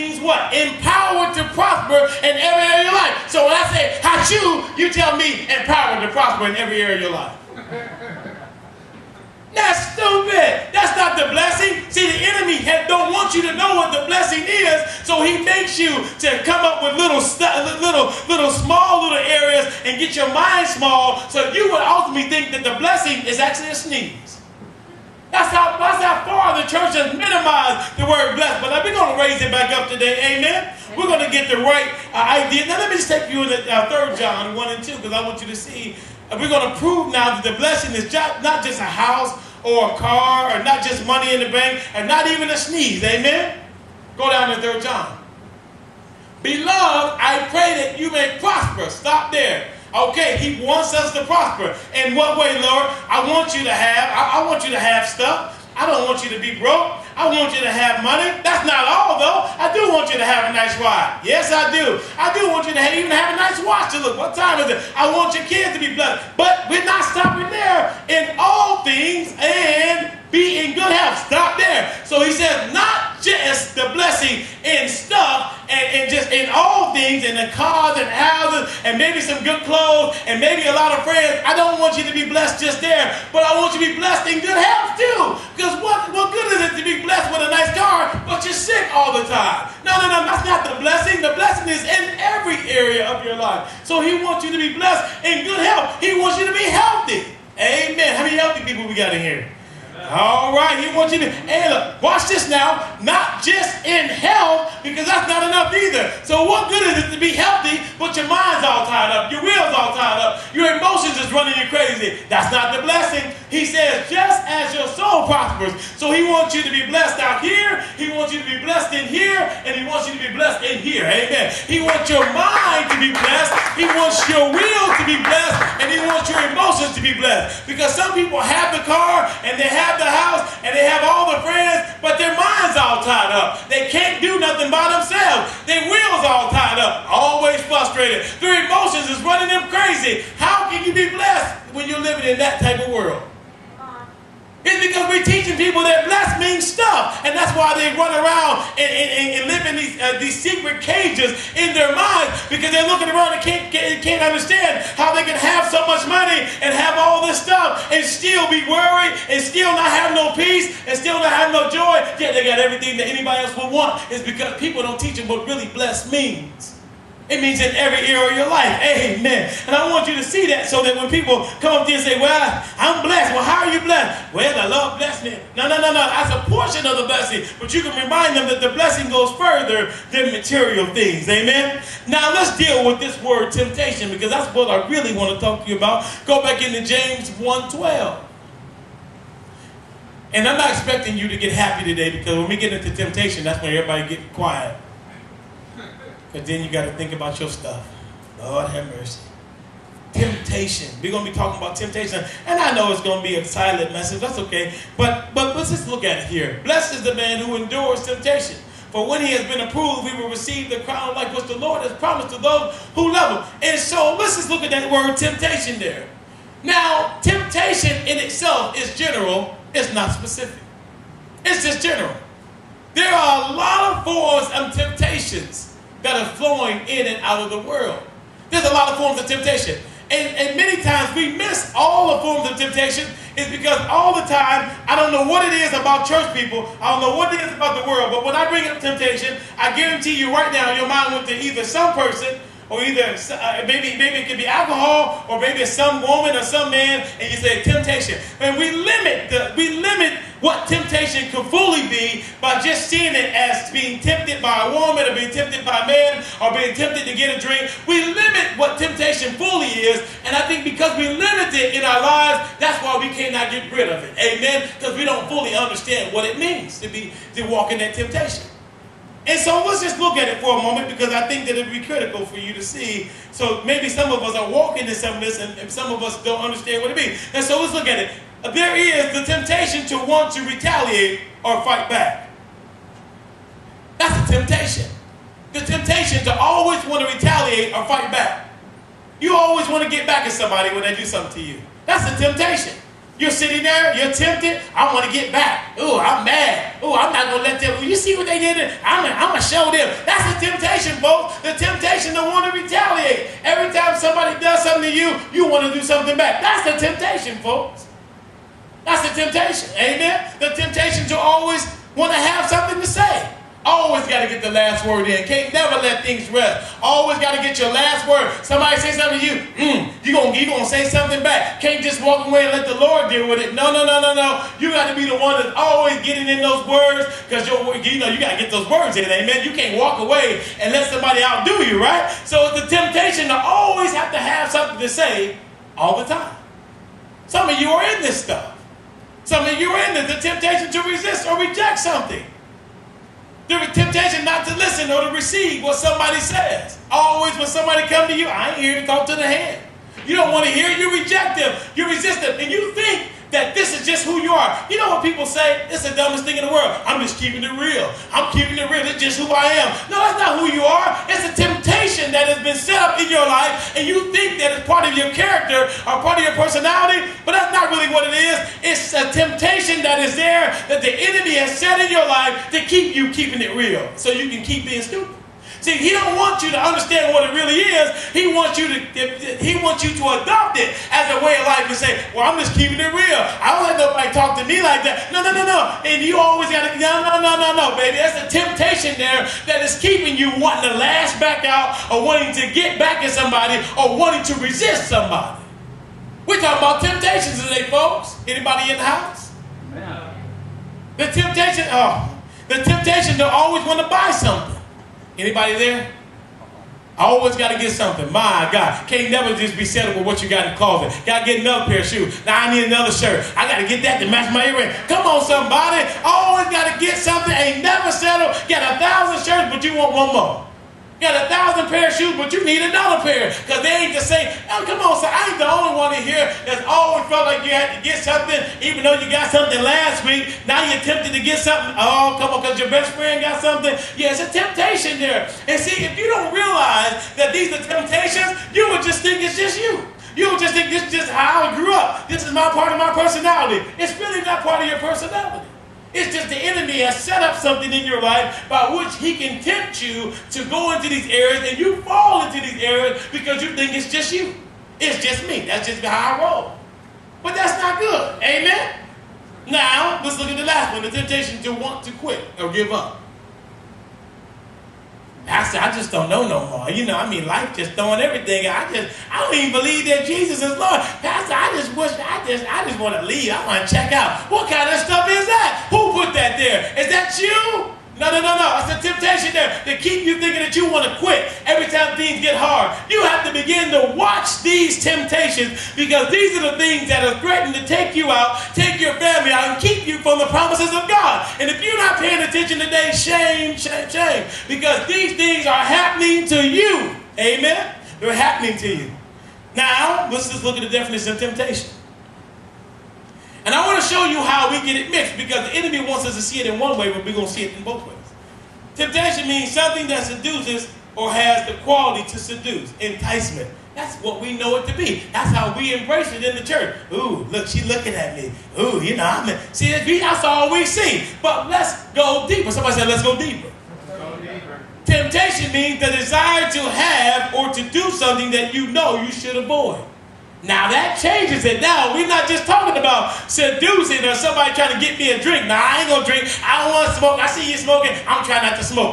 means what? Empowered to prosper in every area of your life. So when I say Hachu, you tell me empowered to prosper in every area of your life. That's stupid. That's not the blessing. See, the enemy don't want you to know what the blessing is, so he makes you to come up with little small little areas and get your mind small, so you would ultimately think that the blessing is actually a sneeze. That's how far the church has minimized the word blessed. But we're going to raise it back up today. Amen. We're going to get the right idea. Now let me just take you in 3 John 1 and 2, because I want you to see. We're going to prove now that the blessing is not just a house or a car, or not just money in the bank, and not even a sneeze. Amen? Go down to 3 John. Beloved, I pray that you may prosper. Stop there. Okay, he wants us to prosper. In what way, Lord? I want you to have stuff. I don't want you to be broke. I want you to have money. That's not all, though. I do want you to have a nice ride. Yes, I do. I do want you to even have a nice watch to look. What time is it? I want your kids to be blessed. But we're not stopping there. In all things and be in good health. Stop there. So he says, not just the blessing in stuff and just in all things, in the cars and houses and maybe some good clothes and maybe a lot of friends. I don't want you to be blessed just there, but I want you to be blessed in good health too. Because what good is it to be blessed with a nice car, but you're sick all the time? No, that's not the blessing. The blessing is in every area of your life. So he wants you to be blessed in good health. He wants you to be healthy. Amen. How many healthy people we got in here? All right, he wants you to, hey look, watch this now, not just in health, because that's not enough either. So what good is it to be healthy, but your mind's all tied up, your will's all tied up, your emotions is running you crazy? That's not the blessing. He says, just as your soul prospers. So he wants you to be blessed out here, he wants you to be blessed in here, and he wants you to be blessed in here. Amen. He wants your mind to be blessed, he wants your will to be blessed, and he wants your emotions to be blessed. Because some people have the car, and they have the house, and they have all the friends, but their mind's all tied up. They can't do nothing by themselves. Their will's all tied up, always frustrated. Their emotions is running them crazy. How can you be blessed when you're living in that type of world? It's because we're teaching people that blessed means stuff. And that's why they run around and live in these secret cages in their minds, because they're looking around and can't understand how they can have so much money and have all this stuff and still be worried and still not have no peace and still not have no joy. Yet they got everything that anybody else would want. It's because people don't teach them what really blessed means. It means in every area of your life. Amen. And I want you to see that, so that when people come up to you and say, well, I'm blessed. Well, how are you blessed? Well, the Lord blessed me. No. That's a portion of the blessing. But you can remind them that the blessing goes further than material things. Amen. Now let's deal with this word temptation, because that's what I really want to talk to you about. Go back into James 1:12. And I'm not expecting you to get happy today, because when we get into temptation, that's when everybody gets quiet. Because then you got to think about your stuff. Lord have mercy. Temptation. We're going to be talking about temptation. And I know it's going to be a silent message. That's okay. But let's just look at it here. Blessed is the man who endures temptation. For when he has been approved, he will receive the crown of life which the Lord has promised to those who love him. And so let's just look at that word temptation there. Now, temptation in itself is general. It's not specific. It's just general. There are a lot of forms of temptations that are flowing in and out of the world. There's a lot of forms of temptation. And many times we miss all the forms of temptation is because all the time, I don't know what it is about church people, I don't know what it is about the world, but when I bring up temptation, I guarantee you right now, your mind went to either some person, or either maybe it could be alcohol, or maybe it's some woman or some man, and you say temptation. And we limit what temptation could fully be by just seeing it as being tempted by a woman, or being tempted by a man, or being tempted to get a drink. We limit what temptation fully is, and I think because we limit it in our lives, that's why we cannot get rid of it. Amen? Because we don't fully understand what it means to walk in that temptation. And so let's just look at it for a moment, because I think that it would be critical for you to see. So maybe some of us are walking in some of this, and some of us don't understand what it means. And so let's look at it. There is the temptation to want to retaliate or fight back. That's a temptation. The temptation to always want to retaliate or fight back. You always want to get back at somebody when they do something to you. That's a temptation. You're sitting there, you're tempted. I want to get back. Ooh, I'm mad. Ooh, I'm not going to let them. You see what they did? I'm going to show them. That's the temptation, folks. The temptation to want to retaliate. Every time somebody does something to you, you want to do something back. That's the temptation, folks. That's the temptation. Amen? The temptation to always want to have something to say. Always got to get the last word in. Can't never let things rest. Always got to get your last word. Somebody say something to you, you gonna say something back. Can't just walk away and let the Lord deal with it. No. You got to be the one that's always getting in those words, because you got to get those words in. Amen. You can't walk away and let somebody outdo you, right? So it's the temptation to always have to have something to say all the time. Some of you are in this stuff. Some of you are in the temptation to resist or reject something. The temptation not to listen or to receive what somebody says. Always when somebody come to you, I ain't here to talk to the hand. You don't want to hear it, you reject them, you resist them, and you think that this is just who you are. You know what people say? It's the dumbest thing in the world. I'm just keeping it real. I'm keeping it real. It's just who I am. No, that's not who you are. It's a temptation that has been set up in your life, and you think that it's part of your character or part of your personality, but that's not really what it is. It's a temptation that is there that the enemy has set in your life to keep you keeping it real, so you can keep being stupid. See, he don't want you to understand what it really is. He wants you to adopt it as a way of life and say, well, I'm just keeping it real. I don't let nobody talk to me like that. No. And you always got to, no, baby. That's a temptation there that is keeping you wanting to lash back out or wanting to get back at somebody or wanting to resist somebody. We're talking about temptations today, folks. Anybody in the house? Yeah. The temptation to always want to buy something. Anybody there? I always got to get something. My God. Can't never just be settled with what you got in the closet. Got to get another pair of shoes. Now I need another shirt. I got to get that to match my earring. Come on, somebody. Always got to get something. Ain't never settled. Got 1,000 shirts, but you want one more. Got 1,000 pair of shoes, but you need another pair. Because they ain't the same. Oh, come on, sir. I ain't the only one in here that's always felt like you had to get something, even though you got something last week. Now you're tempted to get something. Oh, come on, because your best friend got something. Yeah, it's a temptation there. And see, if you don't realize that these are temptations, you would just think it's just you. You would just think this is just how I grew up. This is my part of my personality. It's really not part of your personality. It's just the enemy has set up something in your life by which he can tempt you to go into these areas, and you fall into these areas because you think it's just you. It's just me. That's just how I roll. But that's not good. Amen? Now, let's look at the last one, the temptation to want to quit or give up. Pastor, I just don't know no more. Life just throwing everything. I don't even believe that Jesus is Lord. Pastor, I just want to leave. I want to check out. What kind of stuff is that? Who put that there? Is that you? No. It's a temptation there to keep you thinking that you want to quit every time things get hard. You have to begin to watch these temptations, because these are the things that are threatening to take you out, take your family out, and keep you from the promises of God. And if you're not paying attention today, shame, because these things are happening to you. Amen? They're happening to you. Now, let's just look at the definition of temptation. And I want to show you how we get it mixed, because the enemy wants us to see it in one way, but we're going to see it in both ways. Temptation means something that seduces or has the quality to seduce. Enticement. That's what we know it to be. That's how we embrace it in the church. Ooh, look, she's looking at me. Ooh, see, that's all we see. But let's go deeper. Somebody said, let's go deeper. Let's go deeper. Temptation means the desire to have or to do something that you know you should avoid. Now that changes it. Now we're not just talking about seducing or somebody trying to get me a drink. Now I ain't gonna drink. I don't want to smoke. I see you smoking. I'm trying not to smoke.